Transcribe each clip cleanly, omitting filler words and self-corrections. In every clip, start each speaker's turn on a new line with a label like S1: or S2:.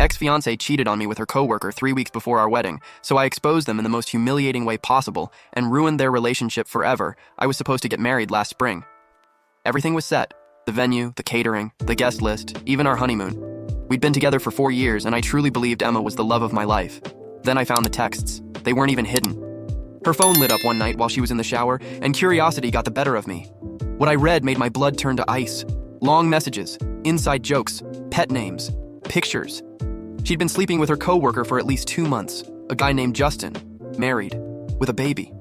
S1: ex-fiancée cheated on me with her coworker 3 weeks before our wedding, so I exposed them in the most humiliating way possible and ruined their relationship forever. I was supposed to get married last spring. Everything was set. The venue, the catering, the guest list, even our honeymoon. We'd been together for 4 years, and I truly believed Emma was the love of my life. Then I found the texts. They weren't even hidden. Her phone lit up one night while she was in the shower, and curiosity got the better of me. What I read made my blood turn to ice. Long messages, inside jokes, pet names, pictures. She'd been sleeping with her coworker for at least 2 months, a guy named Justin, married, with a baby.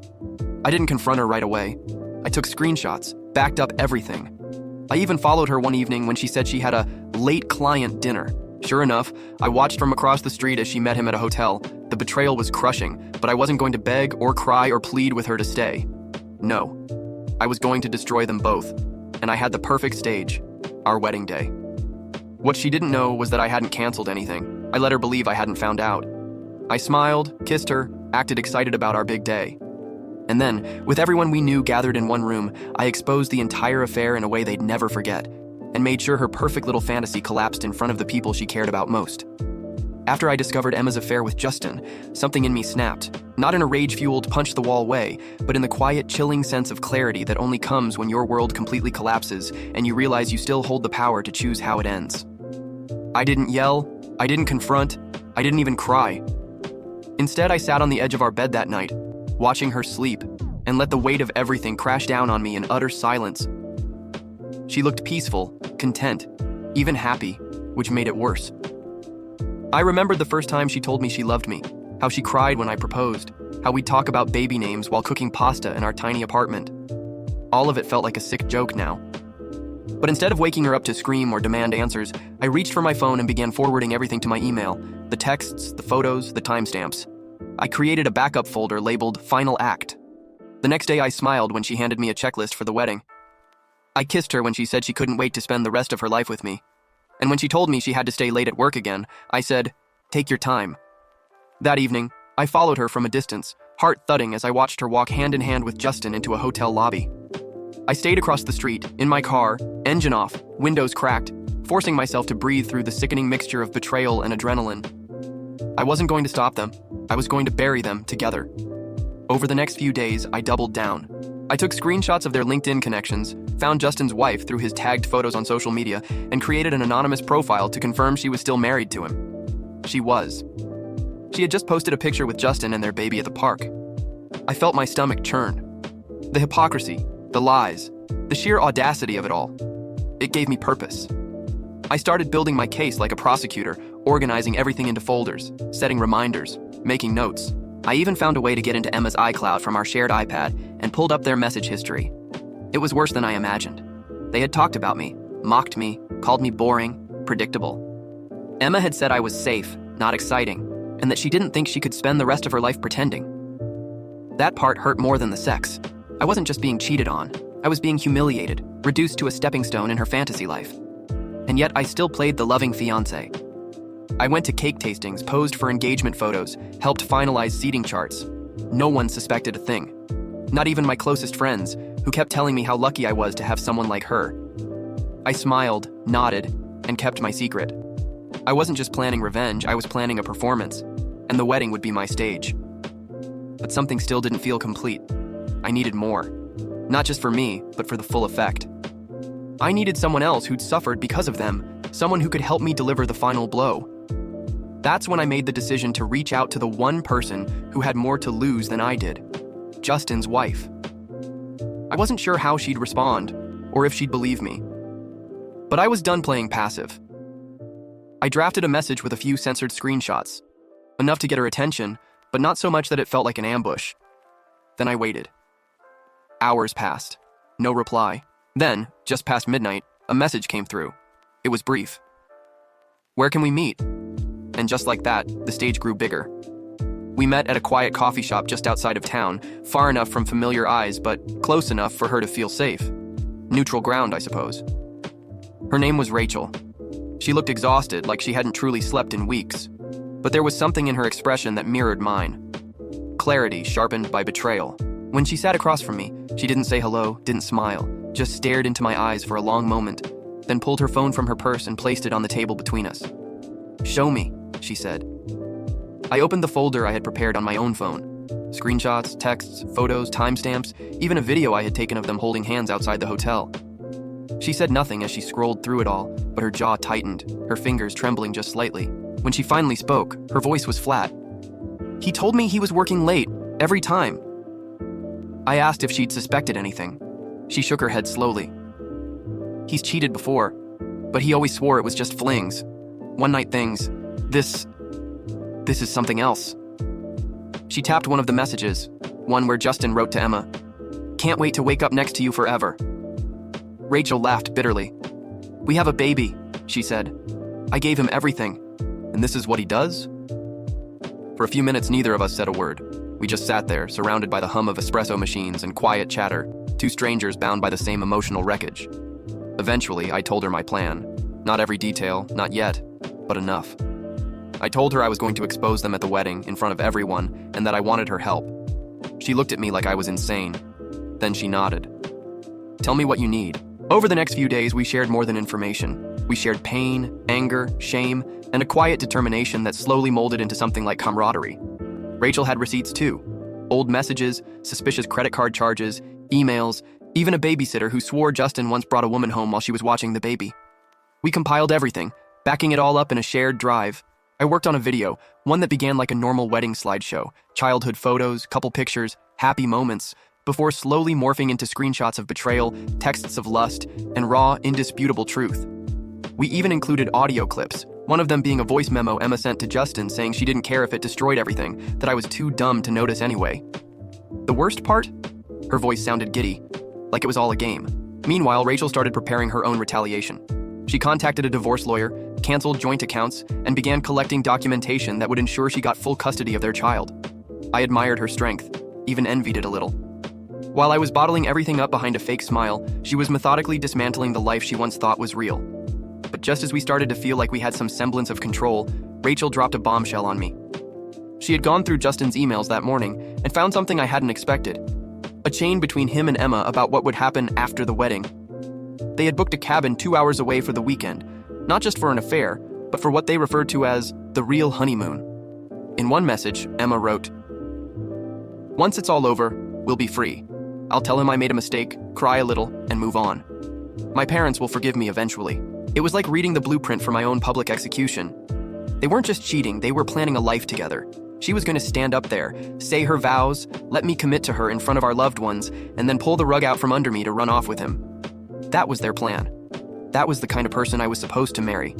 S1: I didn't confront her right away. I took screenshots, backed up everything. I even followed her one evening when she said she had a late client dinner. Sure enough, I watched from across the street as she met him at a hotel. The betrayal was crushing, but I wasn't going to beg or cry or plead with her to stay. No. I was going to destroy them both, and I had the perfect stage, our wedding day. What she didn't know was that I hadn't canceled anything. I let her believe I hadn't found out. I smiled, kissed her, acted excited about our big day. And then, with everyone we knew gathered in one room, I exposed the entire affair in a way they'd never forget, and made sure her perfect little fantasy collapsed in front of the people she cared about most. After I discovered Emma's affair with Justin, something in me snapped, not in a rage-fueled punch-the-wall way, but in the quiet, chilling sense of clarity that only comes when your world completely collapses and you realize you still hold the power to choose how it ends. I didn't yell, I didn't confront, I didn't even cry. Instead, I sat on the edge of our bed that night, watching her sleep, and let the weight of everything crash down on me in utter silence. She looked peaceful, content, even happy, which made it worse. I remembered the first time she told me she loved me, how she cried when I proposed, how we'd talk about baby names while cooking pasta in our tiny apartment. All of it felt like a sick joke now. But instead of waking her up to scream or demand answers, I reached for my phone and began forwarding everything to my email, the texts, the photos, the timestamps. I created a backup folder labeled Final Act. The next day I smiled when she handed me a checklist for the wedding. I kissed her when she said she couldn't wait to spend the rest of her life with me. And when she told me she had to stay late at work again, I said, "Take your time." That evening, I followed her from a distance, heart thudding as I watched her walk hand in hand with Justin into a hotel lobby. I stayed across the street, in my car, engine off, windows cracked, forcing myself to breathe through the sickening mixture of betrayal and adrenaline. I wasn't going to stop them. I was going to bury them together. Over the next few days, I doubled down. I took screenshots of their LinkedIn connections, found Justin's wife through his tagged photos on social media, and created an anonymous profile to confirm she was still married to him. She was. She had just posted a picture with Justin and their baby at the park. I felt my stomach churn. The hypocrisy, the lies, the sheer audacity of it all. It gave me purpose. I started building my case like a prosecutor, organizing everything into folders, setting reminders, making notes. I even found a way to get into Emma's iCloud from our shared iPad and pulled up their message history. It was worse than I imagined. They had talked about me, mocked me, called me boring, predictable. Emma had said I was safe, not exciting, and that she didn't think she could spend the rest of her life pretending. That part hurt more than the sex. I wasn't just being cheated on. I was being humiliated, reduced to a stepping stone in her fantasy life. And yet I still played the loving fiancé. I went to cake tastings, posed for engagement photos, helped finalize seating charts. No one suspected a thing. Not even my closest friends, who kept telling me how lucky I was to have someone like her. I smiled, nodded, and kept my secret. I wasn't just planning revenge, I was planning a performance, and the wedding would be my stage. But something still didn't feel complete. I needed more. Not just for me, but for the full effect. I needed someone else who'd suffered because of them, someone who could help me deliver the final blow. That's when I made the decision to reach out to the one person who had more to lose than I did, Justin's wife. I wasn't sure how she'd respond, or if she'd believe me. But I was done playing passive. I drafted a message with a few censored screenshots, enough to get her attention, but not so much that it felt like an ambush. Then I waited. Hours passed. No reply. Then, just past midnight, a message came through. It was brief. "Where can we meet?" And just like that, the stage grew bigger. We met at a quiet coffee shop just outside of town, far enough from familiar eyes, but close enough for her to feel safe. Neutral ground, I suppose. Her name was Rachel. She looked exhausted, like she hadn't truly slept in weeks. But there was something in her expression that mirrored mine. Clarity sharpened by betrayal. When she sat across from me, she didn't say hello, didn't smile, just stared into my eyes for a long moment, then pulled her phone from her purse and placed it on the table between us. "Show me," she said. I opened the folder I had prepared on my own phone. Screenshots, texts, photos, timestamps, even a video I had taken of them holding hands outside the hotel. She said nothing as she scrolled through it all, but her jaw tightened, her fingers trembling just slightly. When she finally spoke, her voice was flat. He told me he was working late, every time. I asked if she'd suspected anything. She shook her head slowly. He's cheated before, but he always swore it was just flings. One-night things. This is something else. She tapped one of the messages, one where Justin wrote to Emma, "Can't wait to wake up next to you forever." Rachel laughed bitterly. "We have a baby," she said. "I gave him everything, and this is what he does?" For a few minutes, neither of us said a word. We just sat there, surrounded by the hum of espresso machines and quiet chatter, two strangers bound by the same emotional wreckage. Eventually, I told her my plan. Not every detail, not yet, but enough. I told her I was going to expose them at the wedding in front of everyone and that I wanted her help. She looked at me like I was insane. Then she nodded. "Tell me what you need." Over the next few days, we shared more than information. We shared pain, anger, shame, and a quiet determination that slowly molded into something like camaraderie. Rachel had receipts too. Old messages, suspicious credit card charges, emails, even a babysitter who swore Justin once brought a woman home while she was watching the baby. We compiled everything, backing it all up in a shared drive. I worked on a video, one that began like a normal wedding slideshow, childhood photos, couple pictures, happy moments, before slowly morphing into screenshots of betrayal, texts of lust, and raw, indisputable truth. We even included audio clips, one of them being a voice memo Emma sent to Justin saying she didn't care if it destroyed everything, that I was too dumb to notice anyway. The worst part? Her voice sounded giddy, like it was all a game. Meanwhile, Rachel started preparing her own retaliation. She contacted a divorce lawyer, canceled joint accounts, and began collecting documentation that would ensure she got full custody of their child. I admired her strength, even envied it a little. While I was bottling everything up behind a fake smile, she was methodically dismantling the life she once thought was real. But just as we started to feel like we had some semblance of control, Rachel dropped a bombshell on me. She had gone through Justin's emails that morning and found something I hadn't expected. A chain between him and Emma about what would happen after the wedding. They had booked a cabin 2 hours away for the weekend, not just for an affair, but for what they referred to as the real honeymoon. In one message, Emma wrote, "Once it's all over, we'll be free. I'll tell him I made a mistake, cry a little, and move on. My parents will forgive me eventually." It was like reading the blueprint for my own public execution. They weren't just cheating, they were planning a life together. She was going to stand up there, say her vows, let me commit to her in front of our loved ones, and then pull the rug out from under me to run off with him. That was their plan. That was the kind of person I was supposed to marry.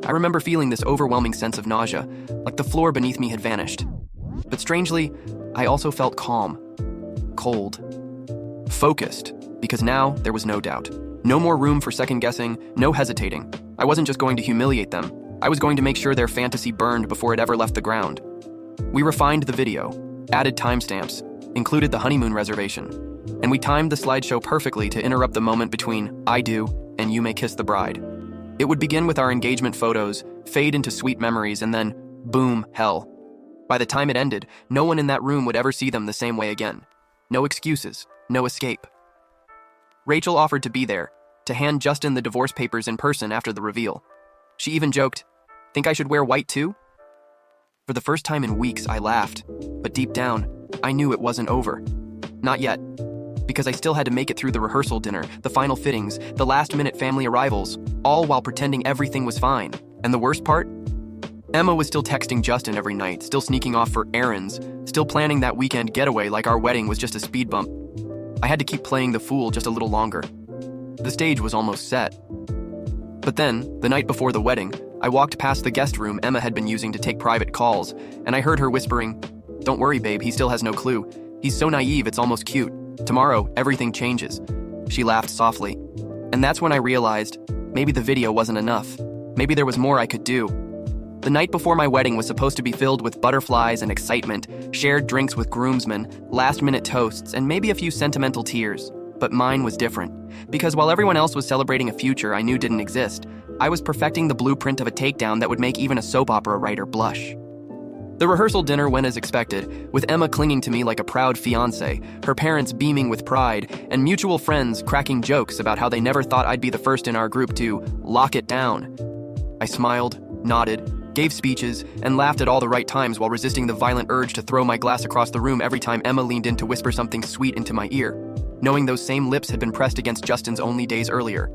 S1: I remember feeling this overwhelming sense of nausea, like the floor beneath me had vanished. But strangely, I also felt calm, cold, focused, because now there was no doubt. No more room for second guessing, no hesitating. I wasn't just going to humiliate them. I was going to make sure their fantasy burned before it ever left the ground. We refined the video, added timestamps, included the honeymoon reservation, and we timed the slideshow perfectly to interrupt the moment between "I do" and "You may kiss the bride." It would begin with our engagement photos, fade into sweet memories, and then, boom, hell. By the time it ended, no one in that room would ever see them the same way again. No excuses, no escape. Rachel offered to be there, to hand Justin the divorce papers in person after the reveal. She even joked, "Think I should wear white too?" For the first time in weeks, I laughed, but deep down, I knew it wasn't over. Not yet, because I still had to make it through the rehearsal dinner, the final fittings, the last-minute family arrivals, all while pretending everything was fine. And the worst part? Emma was still texting Justin every night, still sneaking off for errands, still planning that weekend getaway like our wedding was just a speed bump. I had to keep playing the fool just a little longer. The stage was almost set. But then, the night before the wedding, I walked past the guest room Emma had been using to take private calls, and I heard her whispering, "Don't worry, babe, he still has no clue. He's so naive, it's almost cute. Tomorrow, everything changes." She laughed softly. And that's when I realized, maybe the video wasn't enough. Maybe there was more I could do. The night before my wedding was supposed to be filled with butterflies and excitement, shared drinks with groomsmen, last-minute toasts, and maybe a few sentimental tears. But mine was different, because while everyone else was celebrating a future I knew didn't exist, I was perfecting the blueprint of a takedown that would make even a soap opera writer blush. The rehearsal dinner went as expected, with Emma clinging to me like a proud fiancé, her parents beaming with pride, and mutual friends cracking jokes about how they never thought I'd be the first in our group to lock it down. I smiled, nodded, gave speeches, and laughed at all the right times while resisting the violent urge to throw my glass across the room every time Emma leaned in to whisper something sweet into my ear, knowing those same lips had been pressed against Justin's only days earlier.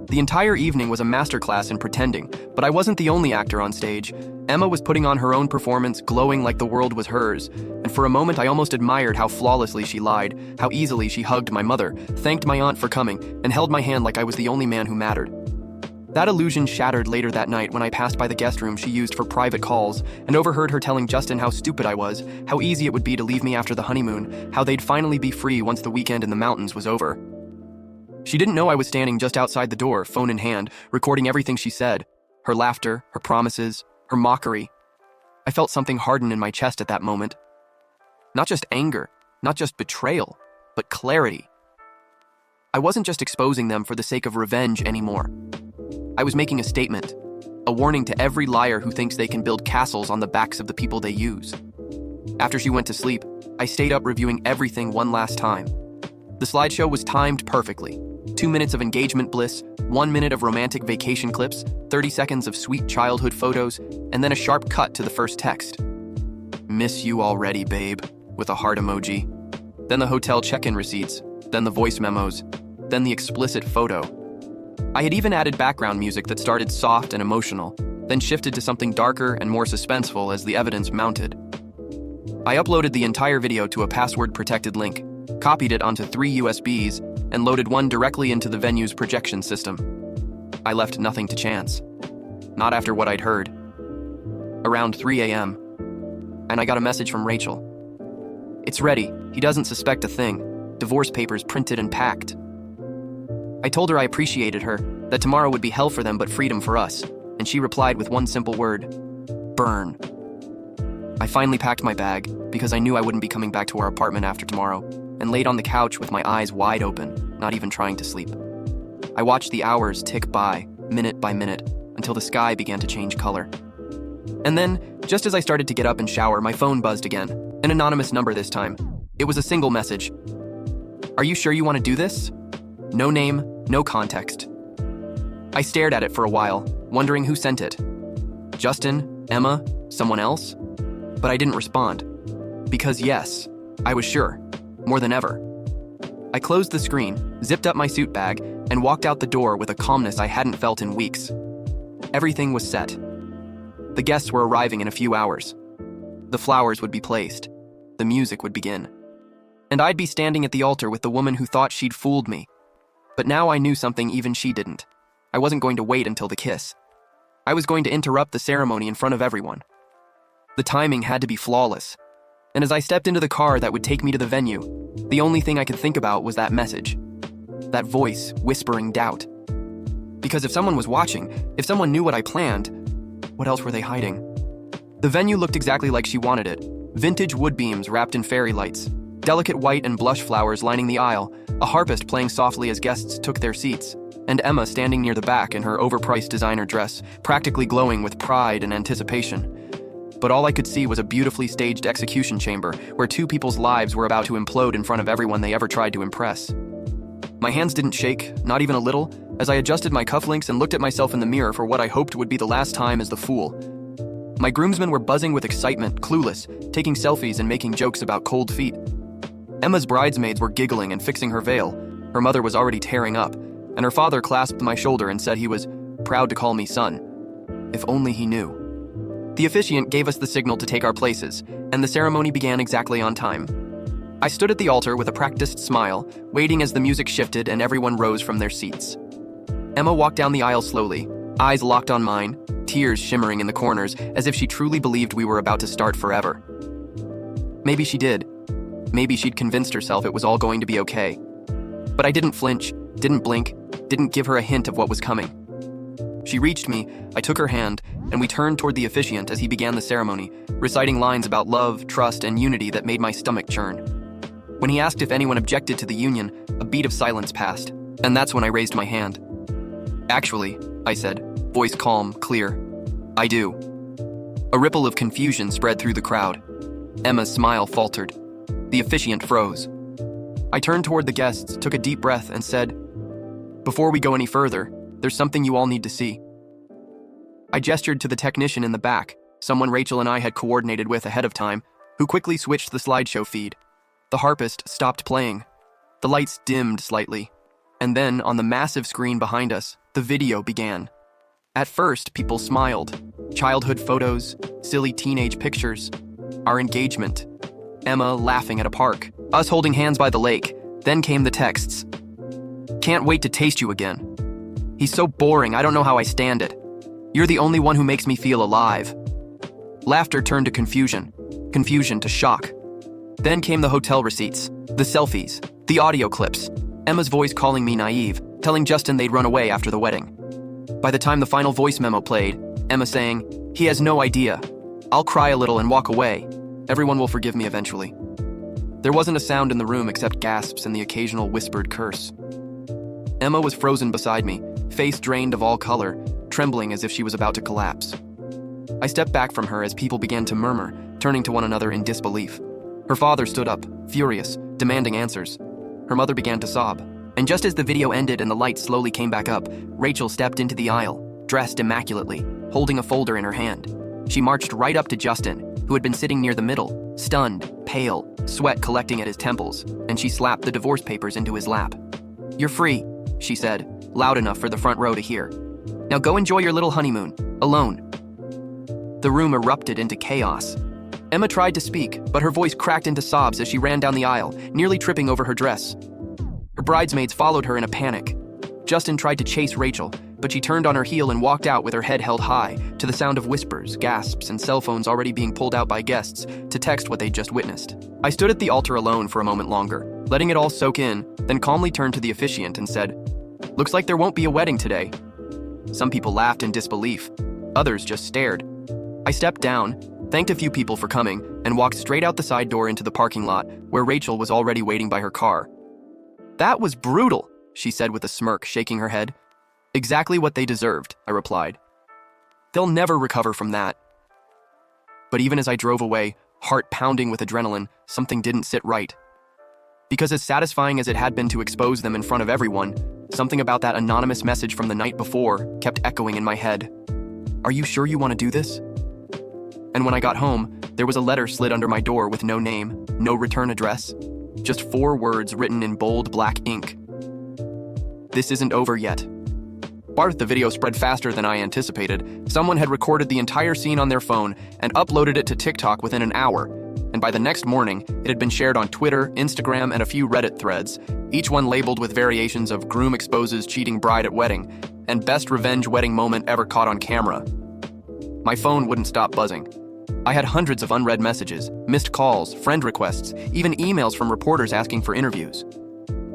S1: The entire evening was a masterclass in pretending, but I wasn't the only actor on stage. Emma was putting on her own performance, glowing like the world was hers, and for a moment I almost admired how flawlessly she lied, how easily she hugged my mother, thanked my aunt for coming, and held my hand like I was the only man who mattered. That illusion shattered later that night when I passed by the guest room she used for private calls and overheard her telling Justin how stupid I was, how easy it would be to leave me after the honeymoon, how they'd finally be free once the weekend in the mountains was over. She didn't know I was standing just outside the door, phone in hand, recording everything she said. Her laughter, her promises, her mockery. I felt something harden in my chest at that moment. Not just anger, not just betrayal, but clarity. I wasn't just exposing them for the sake of revenge anymore. I was making a statement, a warning to every liar who thinks they can build castles on the backs of the people they use. After she went to sleep, I stayed up reviewing everything one last time. The slideshow was timed perfectly. 2 minutes of engagement bliss, 1 minute of romantic vacation clips, 30 seconds of sweet childhood photos, and then a sharp cut to the first text. "Miss you already, babe," with a heart emoji. Then the hotel check-in receipts, then the voice memos, then the explicit photo. I had even added background music that started soft and emotional, then shifted to something darker and more suspenseful as the evidence mounted. I uploaded the entire video to a password-protected link, copied it onto 3 USBs, and loaded one directly into the venue's projection system. I left nothing to chance. Not after what I'd heard. Around 3 a.m., and I got a message from Rachel. "It's ready. He doesn't suspect a thing. Divorce papers printed and packed." I told her I appreciated her, that tomorrow would be hell for them but freedom for us, and she replied with one simple word: "Burn." I finally packed my bag, because I knew I wouldn't be coming back to our apartment after tomorrow, and laid on the couch with my eyes wide open, not even trying to sleep. I watched the hours tick by, minute by minute, until the sky began to change color. And then, just as I started to get up and shower, my phone buzzed again, an anonymous number this time. It was a single message. "Are you sure you want to do this?" No name, no context. I stared at it for a while, wondering who sent it. Justin, Emma, someone else? But I didn't respond. Because yes, I was sure. More than ever. I closed the screen, zipped up my suit bag, and walked out the door with a calmness I hadn't felt in weeks. Everything was set. The guests were arriving in a few hours. The flowers would be placed. The music would begin. And I'd be standing at the altar with the woman who thought she'd fooled me. But now I knew something even she didn't. I wasn't going to wait until the kiss. I was going to interrupt the ceremony in front of everyone. The timing had to be flawless. And as I stepped into the car that would take me to the venue, the only thing I could think about was that message. That voice whispering doubt. Because if someone was watching, if someone knew what I planned, what else were they hiding? The venue looked exactly like she wanted it. Vintage wood beams wrapped in fairy lights, delicate white and blush flowers lining the aisle, a harpist playing softly as guests took their seats, and Emma standing near the back in her overpriced designer dress, practically glowing with pride and anticipation. But all I could see was a beautifully staged execution chamber where 2 people's lives were about to implode in front of everyone they ever tried to impress. My hands didn't shake, not even a little, as I adjusted my cufflinks and looked at myself in the mirror for what I hoped would be the last time as the fool. My groomsmen were buzzing with excitement, clueless, taking selfies and making jokes about cold feet. Emma's bridesmaids were giggling and fixing her veil. Her mother was already tearing up, and her father clasped my shoulder and said he was proud to call me son. If only he knew. The officiant gave us the signal to take our places, and the ceremony began exactly on time. I stood at the altar with a practiced smile, waiting as the music shifted and everyone rose from their seats. Emma walked down the aisle slowly, eyes locked on mine, tears shimmering in the corners as if she truly believed we were about to start forever. Maybe she did. Maybe she'd convinced herself it was all going to be okay. But I didn't flinch, didn't blink, didn't give her a hint of what was coming. She reached me, I took her hand, and we turned toward the officiant as he began the ceremony, reciting lines about love, trust, and unity that made my stomach churn. When he asked if anyone objected to the union, a beat of silence passed, and that's when I raised my hand. "Actually," I said, voice calm, clear, "I do." A ripple of confusion spread through the crowd. Emma's smile faltered. The officiant froze. I turned toward the guests, took a deep breath, and said, "Before we go any further, there's something you all need to see." I gestured to the technician in the back, someone Rachel and I had coordinated with ahead of time, who quickly switched the slideshow feed. The harpist stopped playing. The lights dimmed slightly. And then, on the massive screen behind us, the video began. At first, people smiled. Childhood photos, silly teenage pictures, our engagement, Emma laughing at a park, us holding hands by the lake. Then came the texts. Can't wait to taste you again. He's so boring, I don't know how I stand it. You're the only one who makes me feel alive. Laughter turned to confusion. Confusion to shock. Then came the hotel receipts, the selfies, the audio clips, Emma's voice calling me naive, telling Justin they'd run away after the wedding. By the time the final voice memo played, Emma saying, "He has no idea. I'll cry a little and walk away. Everyone will forgive me eventually." There wasn't a sound in the room except gasps and the occasional whispered curse. Emma was frozen beside me, face drained of all color, trembling as if she was about to collapse. I stepped back from her as people began to murmur, turning to one another in disbelief. Her father stood up, furious, demanding answers. Her mother began to sob. And just as the video ended and the lights slowly came back up, Rachel stepped into the aisle, dressed immaculately, holding a folder in her hand. She marched right up to Justin, who had been sitting near the middle, stunned, pale, sweat collecting at his temples, and she slapped the divorce papers into his lap. "You're free," she said, loud enough for the front row to hear. "Now go enjoy your little honeymoon, alone." The room erupted into chaos. Emma tried to speak, but her voice cracked into sobs as she ran down the aisle, nearly tripping over her dress. Her bridesmaids followed her in a panic. Justin tried to chase Rachel, but she turned on her heel and walked out with her head held high, to the sound of whispers, gasps, and cell phones already being pulled out by guests to text what they'd just witnessed. I stood at the altar alone for a moment longer, letting it all soak in, then calmly turned to the officiant and said, "Looks like there won't be a wedding today." Some people laughed in disbelief. Others just stared. I stepped down, thanked a few people for coming, and walked straight out the side door into the parking lot, where Rachel was already waiting by her car. "That was brutal," she said with a smirk, shaking her head. "Exactly what they deserved," I replied. "They'll never recover from that." But even as I drove away, heart pounding with adrenaline, something didn't sit right. Because as satisfying as it had been to expose them in front of everyone, something about that anonymous message from the night before kept echoing in my head. "Are you sure you want to do this?" And when I got home, there was a letter slid under my door with no name, no return address, just 4 words written in bold black ink. "This isn't over yet." The video spread faster than I anticipated. Someone had recorded the entire scene on their phone and uploaded it to TikTok within an hour. And by the next morning, it had been shared on Twitter, Instagram, and a few Reddit threads, each one labeled with variations of "groom exposes cheating bride at wedding" and "best revenge wedding moment ever caught on camera." My phone wouldn't stop buzzing. I had hundreds of unread messages, missed calls, friend requests, even emails from reporters asking for interviews.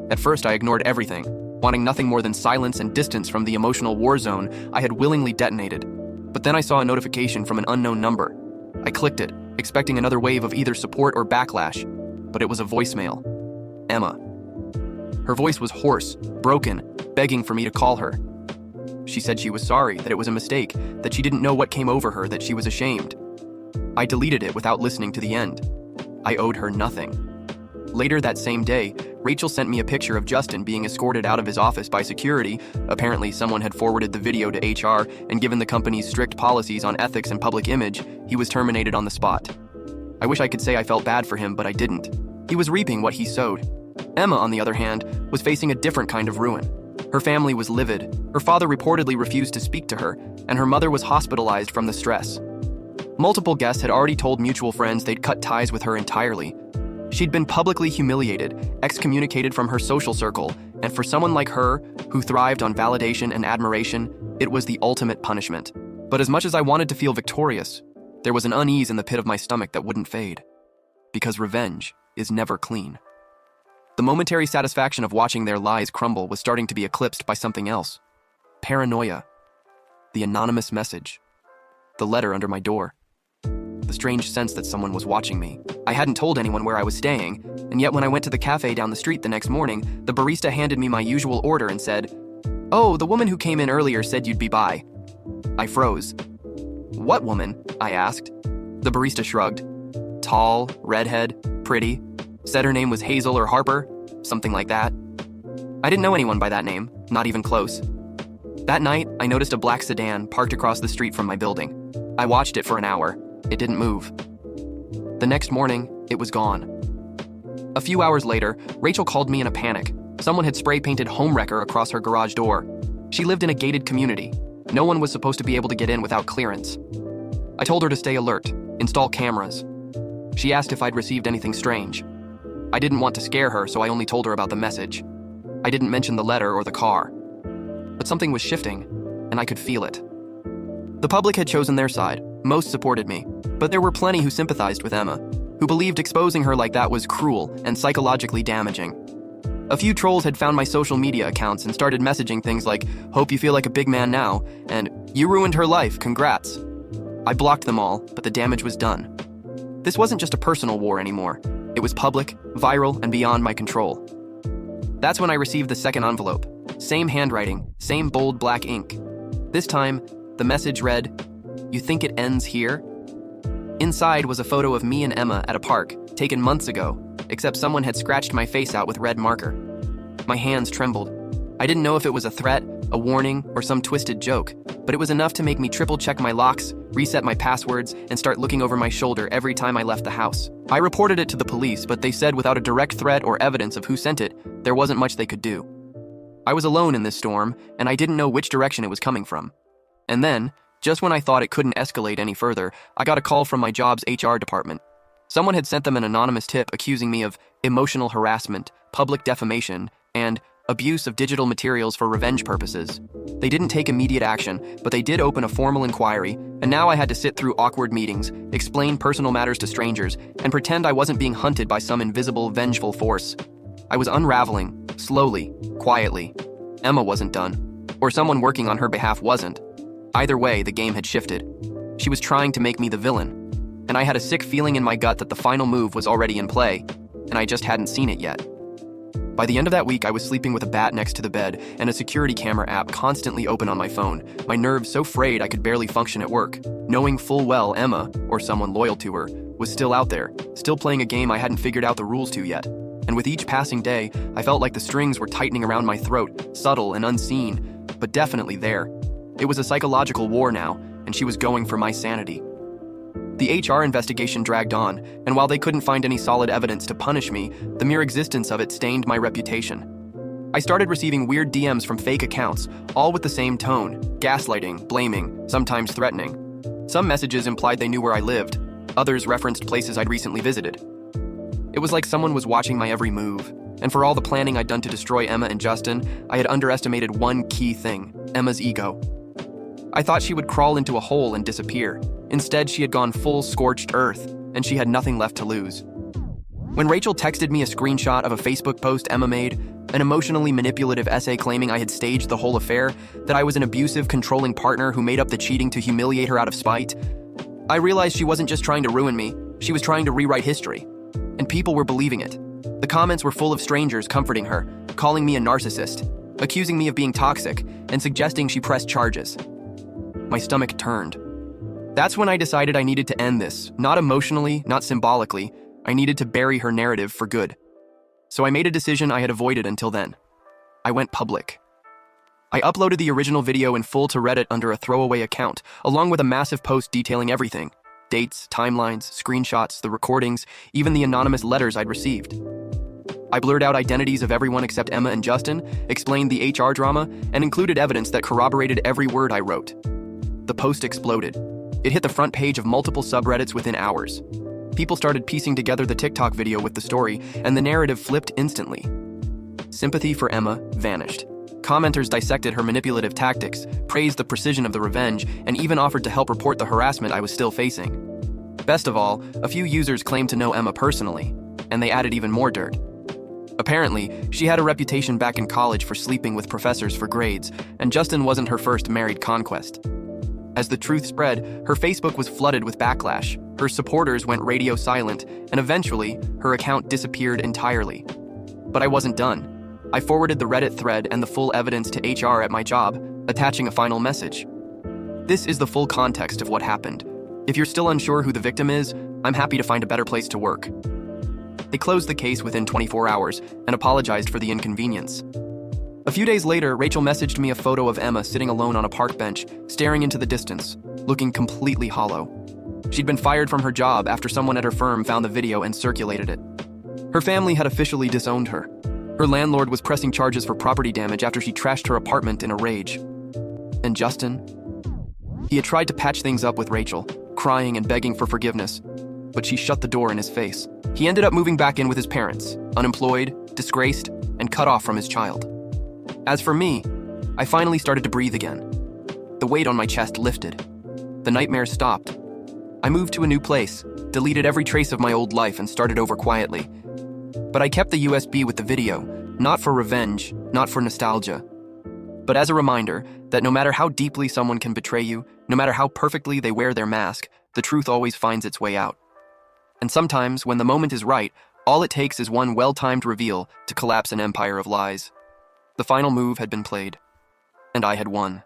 S1: At first, I ignored everything, wanting nothing more than silence and distance from the emotional war zone I had willingly detonated. But then I saw a notification from an unknown number. I clicked it, expecting another wave of either support or backlash, but it was a voicemail. Emma. Her voice was hoarse, broken, begging for me to call her. She said she was sorry, that it was a mistake, that she didn't know what came over her, that she was ashamed. I deleted it without listening to the end. I owed her nothing. Later that same day, Rachel sent me a picture of Justin being escorted out of his office by security. Apparently, someone had forwarded the video to HR, and given the company's strict policies on ethics and public image, he was terminated on the spot. I wish I could say I felt bad for him, but I didn't. He was reaping what he sowed. Emma, on the other hand, was facing a different kind of ruin. Her family was livid. Her father reportedly refused to speak to her, and her mother was hospitalized from the stress. Multiple guests had already told mutual friends they'd cut ties with her entirely. She'd been publicly humiliated, excommunicated from her social circle, and for someone like her, who thrived on validation and admiration, it was the ultimate punishment. But as much as I wanted to feel victorious, there was an unease in the pit of my stomach that wouldn't fade. Because revenge is never clean. The momentary satisfaction of watching their lies crumble was starting to be eclipsed by something else. Paranoia. The anonymous message. The letter under my door. The strange sense that someone was watching me. I hadn't told anyone where I was staying, and yet when I went to the cafe down the street the next morning, the barista handed me my usual order and said, "Oh, the woman who came in earlier said you'd be by." I froze. "What woman?" I asked. The barista shrugged. Tall, redhead, pretty. Said her name was Hazel or Harper, something like that. I didn't know anyone by that name, not even close. That night, I noticed a black sedan parked across the street from my building. I watched it for an hour. It didn't move. The next morning, it was gone. A few hours later, Rachel called me in a panic. Someone had spray-painted homewrecker across her garage door. She lived in a gated community. No one was supposed to be able to get in without clearance. I told her to stay alert, install cameras. She asked if I'd received anything strange. I didn't want to scare her, so I only told her about the message. I didn't mention the letter or the car. But something was shifting, and I could feel it. The public had chosen their side. Most supported me, but there were plenty who sympathized with Emma, who believed exposing her like that was cruel and psychologically damaging. A few trolls had found my social media accounts and started messaging things like, "Hope you feel like a big man now," and "You ruined her life, congrats." I blocked them all, but the damage was done. This wasn't just a personal war anymore. It was public, viral, and beyond my control. That's when I received the second envelope. Same handwriting, same bold black ink. This time, the message read, "You think it ends here?" Inside was a photo of me and Emma at a park, taken months ago, except someone had scratched my face out with red marker. My hands trembled. I didn't know if it was a threat, a warning, or some twisted joke, but it was enough to make me triple-check my locks, reset my passwords, and start looking over my shoulder every time I left the house. I reported it to the police, but they said without a direct threat or evidence of who sent it, there wasn't much they could do. I was alone in this storm, and I didn't know which direction it was coming from. And then, just when I thought it couldn't escalate any further, I got a call from my job's HR department. Someone had sent them an anonymous tip accusing me of emotional harassment, public defamation, and abuse of digital materials for revenge purposes. They didn't take immediate action, but they did open a formal inquiry, and now I had to sit through awkward meetings, explain personal matters to strangers, and pretend I wasn't being hunted by some invisible, vengeful force. I was unraveling, slowly, quietly. Emma wasn't done, or someone working on her behalf wasn't. Either way, the game had shifted. She was trying to make me the villain, and I had a sick feeling in my gut that the final move was already in play, and I just hadn't seen it yet. By the end of that week, I was sleeping with a bat next to the bed and a security camera app constantly open on my phone, my nerves so frayed I could barely function at work, knowing full well Emma, or someone loyal to her, was still out there, still playing a game I hadn't figured out the rules to yet. And with each passing day, I felt like the strings were tightening around my throat, subtle and unseen, but definitely there. It was a psychological war now, and she was going for my sanity. The HR investigation dragged on, and while they couldn't find any solid evidence to punish me, the mere existence of it stained my reputation. I started receiving weird DMs from fake accounts, all with the same tone, gaslighting, blaming, sometimes threatening. Some messages implied they knew where I lived, others referenced places I'd recently visited. It was like someone was watching my every move, and for all the planning I'd done to destroy Emma and Justin, I had underestimated one key thing, Emma's ego. I thought she would crawl into a hole and disappear. Instead, she had gone full scorched earth, and she had nothing left to lose. When Rachel texted me a screenshot of a Facebook post Emma made, an emotionally manipulative essay claiming I had staged the whole affair, that I was an abusive, controlling partner who made up the cheating to humiliate her out of spite, I realized she wasn't just trying to ruin me, she was trying to rewrite history. And people were believing it. The comments were full of strangers comforting her, calling me a narcissist, accusing me of being toxic, and suggesting she press charges. My stomach turned. That's when I decided I needed to end this, not emotionally, not symbolically. I needed to bury her narrative for good. So I made a decision I had avoided until then. I went public. I uploaded the original video in full to Reddit under a throwaway account, along with a massive post detailing everything. Dates, timelines, screenshots, the recordings, even the anonymous letters I'd received. I blurred out identities of everyone except Emma and Justin, explained the HR drama, and included evidence that corroborated every word I wrote. The post exploded. It hit the front page of multiple subreddits within hours. People started piecing together the TikTok video with the story, and the narrative flipped instantly. Sympathy for Emma vanished. Commenters dissected her manipulative tactics, praised the precision of the revenge, and even offered to help report the harassment I was still facing. Best of all, a few users claimed to know Emma personally, and they added even more dirt. Apparently, she had a reputation back in college for sleeping with professors for grades, and Justin wasn't her first married conquest. As the truth spread, her Facebook was flooded with backlash, her supporters went radio silent, and eventually, her account disappeared entirely. But I wasn't done. I forwarded the Reddit thread and the full evidence to HR at my job, attaching a final message. This is the full context of what happened. If you're still unsure who the victim is, I'm happy to find a better place to work. They closed the case within 24 hours and apologized for the inconvenience. A few days later, Rachel messaged me a photo of Emma sitting alone on a park bench, staring into the distance, looking completely hollow. She'd been fired from her job after someone at her firm found the video and circulated it. Her family had officially disowned her. Her landlord was pressing charges for property damage after she trashed her apartment in a rage. And Justin? He had tried to patch things up with Rachel, crying and begging for forgiveness, but she shut the door in his face. He ended up moving back in with his parents, unemployed, disgraced, and cut off from his child. As for me, I finally started to breathe again. The weight on my chest lifted. The nightmares stopped. I moved to a new place, deleted every trace of my old life, and started over quietly. But I kept the USB with the video, not for revenge, not for nostalgia, but as a reminder that no matter how deeply someone can betray you, no matter how perfectly they wear their mask, the truth always finds its way out. And sometimes, when the moment is right, all it takes is one well-timed reveal to collapse an empire of lies. The final move had been played, and I had won.